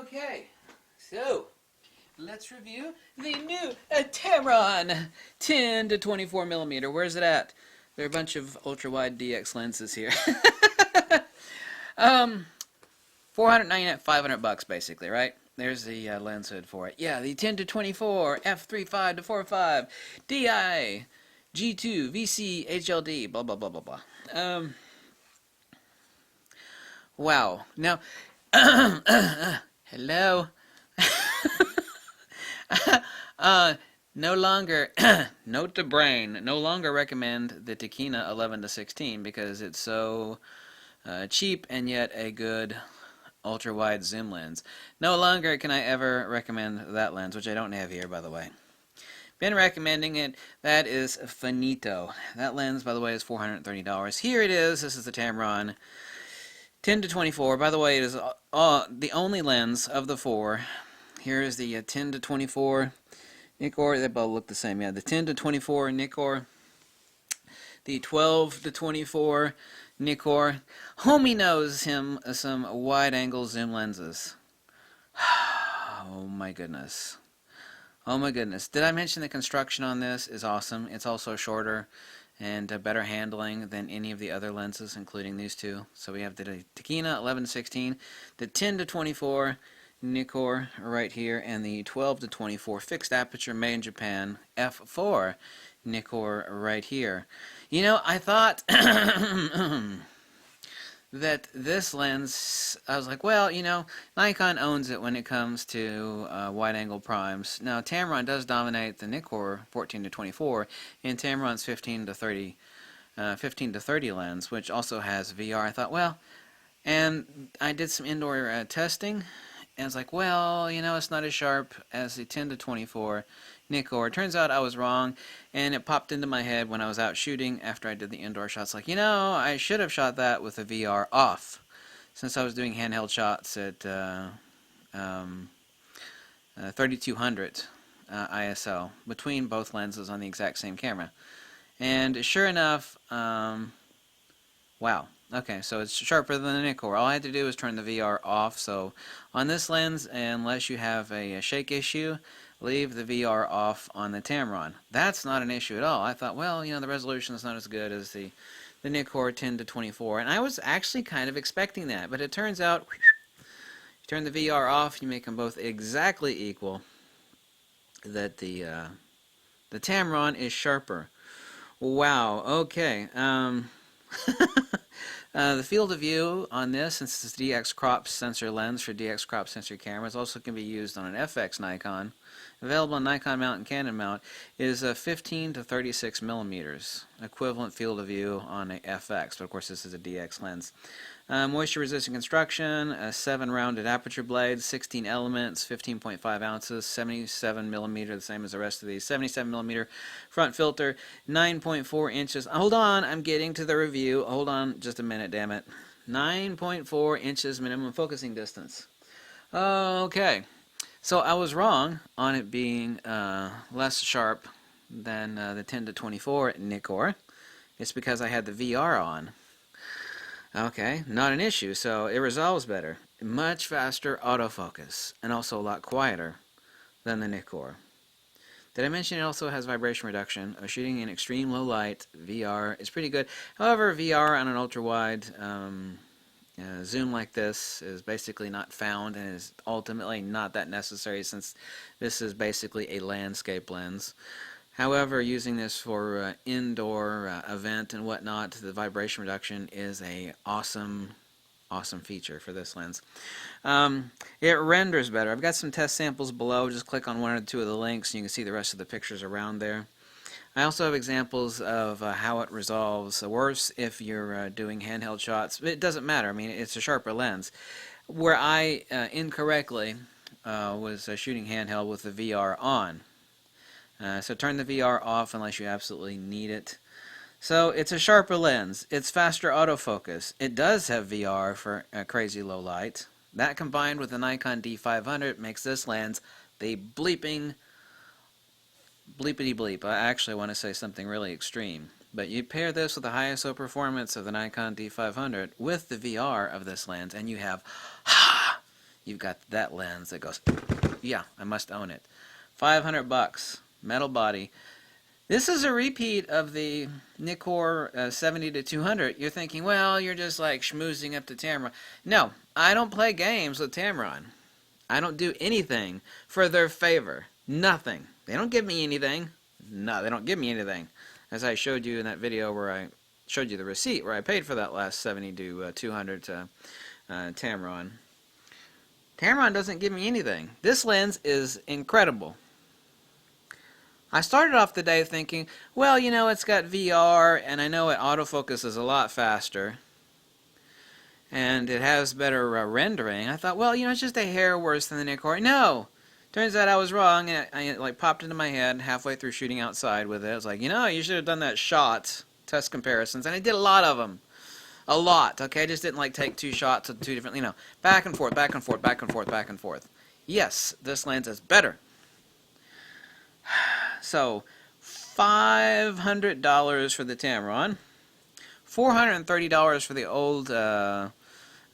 Okay, so let's review the new Tamron 10-24mm. Where's it at? There are a bunch of ultra-wide DX lenses here. 499 at $500 basically, right? There's the lens hood for it. Yeah, the 10-24 f3.5 to 4.5 DI G2 VC HLD blah blah blah blah blah. Wow. Now, hello. No longer, note to brain, no longer recommend the Takina 11-16 because it's so cheap and yet a good ultra-wide zoom lens. No longer can I ever recommend that lens, which I don't have here, by the way. Been recommending it. That is finito. That lens, by the way, is $430. Here it is. This is the Tamron 10-24. By the way, it is the only lens of the four. Here is the 10-24 Nikkor. They both look the same. Yeah, the 10-24 Nikkor. The 12-24 Nikkor. Homie knows him some wide-angle zoom lenses. Oh my goodness. Oh my goodness. Did I mention the construction on this is awesome? It's also shorter and better handling than any of the other lenses, including these two. So we have the Takina 11-16, the 10-24 Nikkor right here, and the 12-24 fixed aperture made in Japan f4 Nikkor right here. You know, I thought that this lens, I was like, well, you know, Nikon owns it when it comes to wide-angle primes. Now, Tamron does dominate the Nikkor 14-24 in Tamron's 15-30 lens, which also has VR. I thought, well, and I did some indoor testing, and I was like, well, you know, it's not as sharp as the 10-24 Nikkor. Turns out I was wrong, and it popped into my head when I was out shooting after I did the indoor shots, like, you know, I should have shot that with the VR off, since I was doing handheld shots at 3200 ISO between both lenses on the exact same camera. And sure enough, wow. Okay, so it's sharper than the Nikkor. All I had to do was turn the VR off. So on this lens, unless you have a shake issue, leave the VR off on the Tamron. That's not an issue at all. I thought, well, you know, the resolution is not as good as the Nikkor 10-24, and I was actually kind of expecting that, but it turns out, you turn the VR off, you make them both exactly equal, that the Tamron is sharper. Wow, okay. The field of view on this, since it's a DX crop sensor lens for DX crop sensor cameras, also can be used on an FX Nikon. Available on Nikon mount and Canon mount is 15-36 millimeters, equivalent field of view on a FX, but of course this is a DX lens. Moisture resistant construction, 7 rounded aperture blades, 16 elements, 15.5 ounces, 77 millimeter, the same as the rest of these, 77 millimeter front filter, 9.4 inches. Hold on, I'm getting to the review. Hold on just a minute, damn it. 9.4 inches minimum focusing distance. Okay. So I was wrong on it being less sharp than the 10-24 Nikkor. It's because I had the VR on. Okay, not an issue, so it resolves better. Much faster autofocus, and also a lot quieter than the Nikkor. Did I mention it also has vibration reduction? Shooting in extreme low light, VR is pretty good. However, VR on an ultra-wide zoom like this is basically not found and is ultimately not that necessary since this is basically a landscape lens. However, using this for indoor event and whatnot, the vibration reduction is a awesome feature for this lens. It renders better. I've got some test samples below. Just click on one or two of the links and you can see the rest of the pictures around there. I also have examples of how it resolves worse if you're doing handheld shots. It doesn't matter. I mean, it's a sharper lens. Where I incorrectly was shooting handheld with the VR on. So turn the VR off unless you absolutely need it. So it's a sharper lens. It's faster autofocus. It does have VR for crazy low light. That combined with the Nikon D500 makes this lens the bleepity bleep. I actually want to say something really extreme. But you pair this with the high ISO performance of the Nikon D500 with the VR of this lens, and you have you've got that lens that goes, yeah, I must own it. $500, metal body. This is a repeat of the Nikkor 70-200. You're thinking, well, you're just like schmoozing up to Tamron. No, I don't play games with Tamron. I don't do anything for their favor. Nothing. They don't give me anything. No, they don't give me anything. As I showed you in that video where I showed you the receipt where I paid for that last 70-200 Tamron. Tamron doesn't give me anything. This lens is incredible. I started off the day thinking, well, you know, it's got VR, and I know it autofocus is a lot faster, and it has better rendering. I thought, well, you know, it's just a hair worse than the Nikkor. No! Turns out I was wrong, and it like popped into my head halfway through shooting outside with it. I was like, you know, you should have done that shot, test comparisons, and I did a lot of them. A lot, okay? I just didn't like take two shots of two different, you know, back and forth, back and forth, back and forth, back and forth. Yes, this lens is better. So, $500 for the Tamron, $430 for the old Takina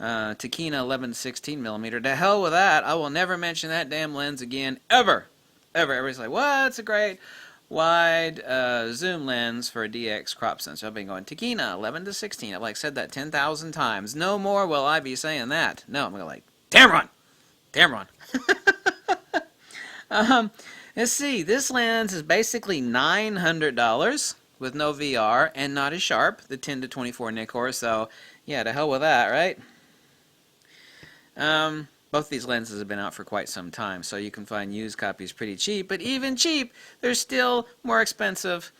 11-16mm. To hell with that. I will never mention that damn lens again, ever. Ever. Everybody's like, what? It's a great wide zoom lens for a DX crop sensor. I've been going, Takina 11-16. I've like said that 10,000 times. No more will I be saying that. No, I'm going to like, Tamron! Tamron! Let's see, this lens is basically $900 with no VR and not as sharp, the 10-24 Nikkor, so yeah, to hell with that, right? Both these lenses have been out for quite some time, so you can find used copies pretty cheap, but even cheap, they're still more expensive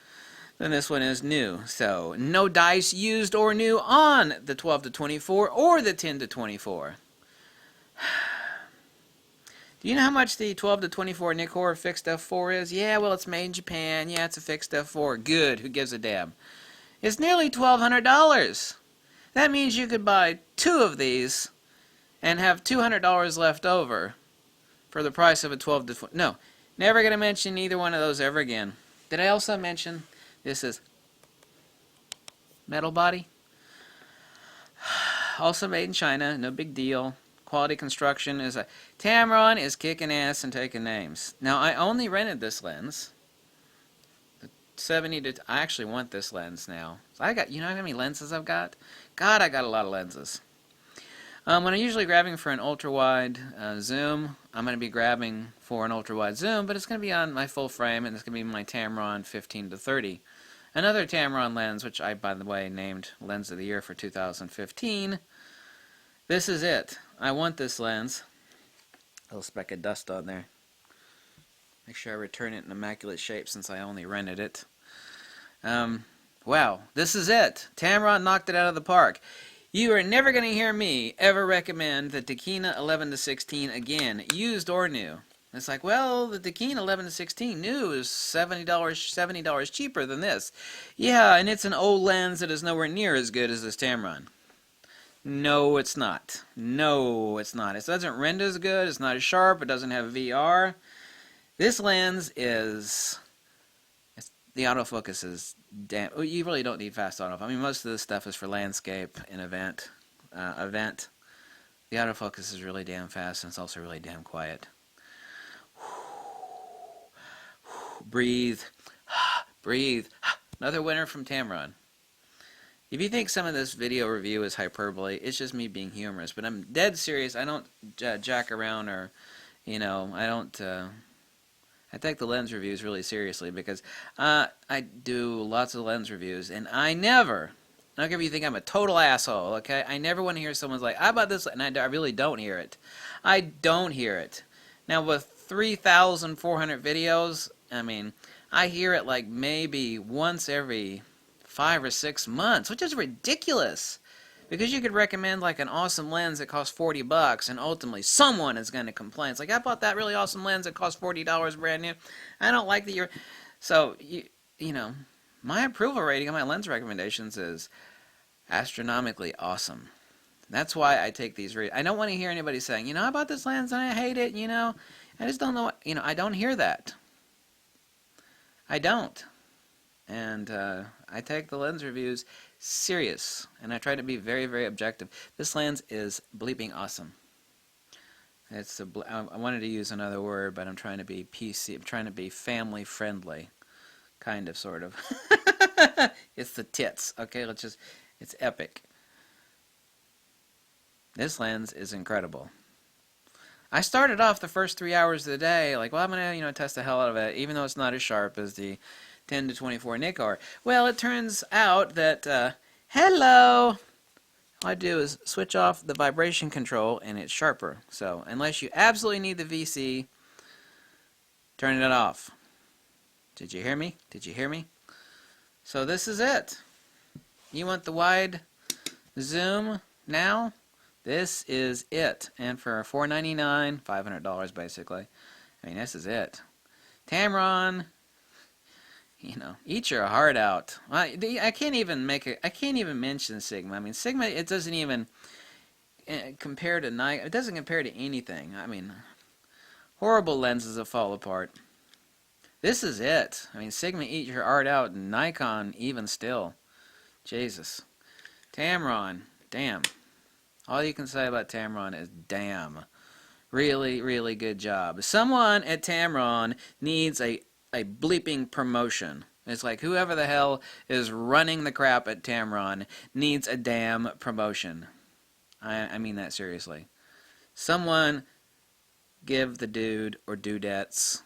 than this one is new. So, no dice used or new on the 12-24 or the 10-24. Do you know how much the 12-24 Nikkor fixed f4 is? Yeah, well, it's made in Japan. Yeah, it's a fixed f4. Good. Who gives a damn? It's nearly $1,200. That means you could buy two of these and have $200 left over for the price of a 12-20. No, never going to mention either one of those ever again. Did I also mention this is metal body? Also made in China. No big deal. Quality construction is a Tamron is kicking ass and taking names. Now I only rented this lens. The 70 to I actually want this lens now. So I got, you know how many lenses I've got? God, I got a lot of lenses. When I'm usually grabbing for an ultra wide zoom, I'm going to be grabbing for an ultra wide zoom, but it's going to be on my full frame, and it's going to be my Tamron 15-30. Another Tamron lens, which I, by the way, named Lens of the Year for 2015. This is it. I want this lens. A little speck of dust on there. Make sure I return it in immaculate shape since I only rented it. Wow, this is it. Tamron knocked it out of the park. You are never going to hear me ever recommend the Takina 11-16 again, used or new. It's like, well, the Takina 11-16 new is $70 cheaper than this. Yeah, and it's an old lens that is nowhere near as good as this Tamron. No, it's not. No, it's not. It doesn't render as good. It's not as sharp. It doesn't have VR. This lens is... the autofocus is damn... You really don't need fast autofocus. I mean, most of this stuff is for landscape and event. The autofocus is really damn fast, and it's also really damn quiet. Breathe. Breathe. Another winner from Tamron. If you think some of this video review is hyperbole, it's just me being humorous. But I'm dead serious. I don't jack around or, you know, I don't... I take the lens reviews really seriously because I do lots of lens reviews, and I never... I don't care if you think I'm a total asshole, okay? I never want to hear someone's like, I bought this, and I really don't hear it. I don't hear it. Now, with 3,400 videos, I mean, I hear it like maybe once every 5 or 6 months, which is ridiculous. Because you could recommend like an awesome lens that costs $40, and ultimately someone is going to complain. It's like, I bought that really awesome lens that costs $40 brand new. I don't like that you're... So, you know, my approval rating on my lens recommendations is astronomically awesome. That's why I take these I don't want to hear anybody saying, you know, I bought this lens and I hate it, you know. I just don't know what, you know, I don't hear that. I don't. And I take the lens reviews serious, and I try to be very, very objective. This lens is bleeping awesome. I wanted to use another word, but I'm trying to be PC. I'm trying to be family friendly, kind of, sort of. It's the tits. Okay, it's epic. This lens is incredible. I started off the first 3 hours of the day like, well, I'm gonna test the hell out of it, even though it's not as sharp as the 10 to 24 Nikkor. Well, it turns out that hello. All I do is switch off the vibration control and it's sharper. So unless you absolutely need the VC, turn it off. Did you hear me? Did you hear me? So this is it. You want the wide zoom now? This is it. And for $499, $500 basically. I mean, this is it. Tamron, eat your heart out. I can't even mention Sigma. I mean, Sigma, it doesn't even compare to Nikon. It doesn't compare to anything. I mean, horrible lenses that fall apart. This is it. I mean, Sigma, eat your heart out, and Nikon, even still. Jesus. Tamron, damn. All you can say about Tamron is damn. Really, really good job. Someone at Tamron needs a bleeping promotion. It's like whoever the hell is running the crap at Tamron needs a damn promotion. I mean that seriously. Someone give the dude or dudettes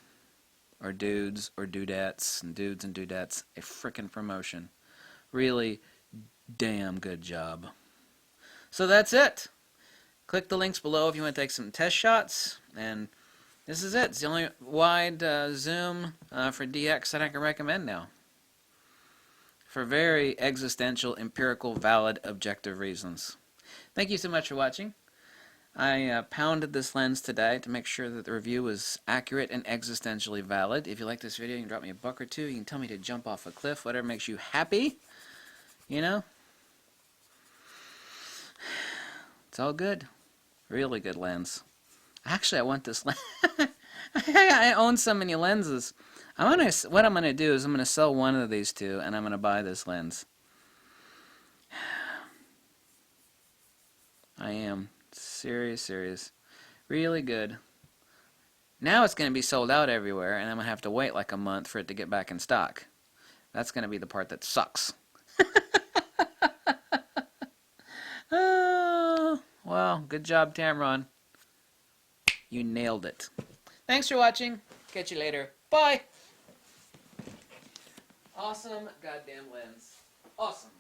or dudes or dudettes and dudes and dudettes a frickin' promotion. Really damn good job. So that's it. Click the links below if you want to take some test shots, and this is it. It's the only wide zoom for DX that I can recommend now. For very existential, empirical, valid, objective reasons. Thank you so much for watching. I pounded this lens today to make sure that the review was accurate and existentially valid. If you like this video, you can drop me a buck or two. You can tell me to jump off a cliff, whatever makes you happy. It's all good. Really good lens. Actually, I want this lens. I own so many lenses. What I'm gonna do is I'm gonna sell one of these two, and I'm gonna buy this lens. I am serious. Really good. Now it's gonna be sold out everywhere, and I'm gonna have to wait like a month for it to get back in stock. That's gonna be the part that sucks. Oh, well, good job, Tamron. You nailed it. Thanks for watching. Catch you later. Bye. Awesome goddamn lens. Awesome.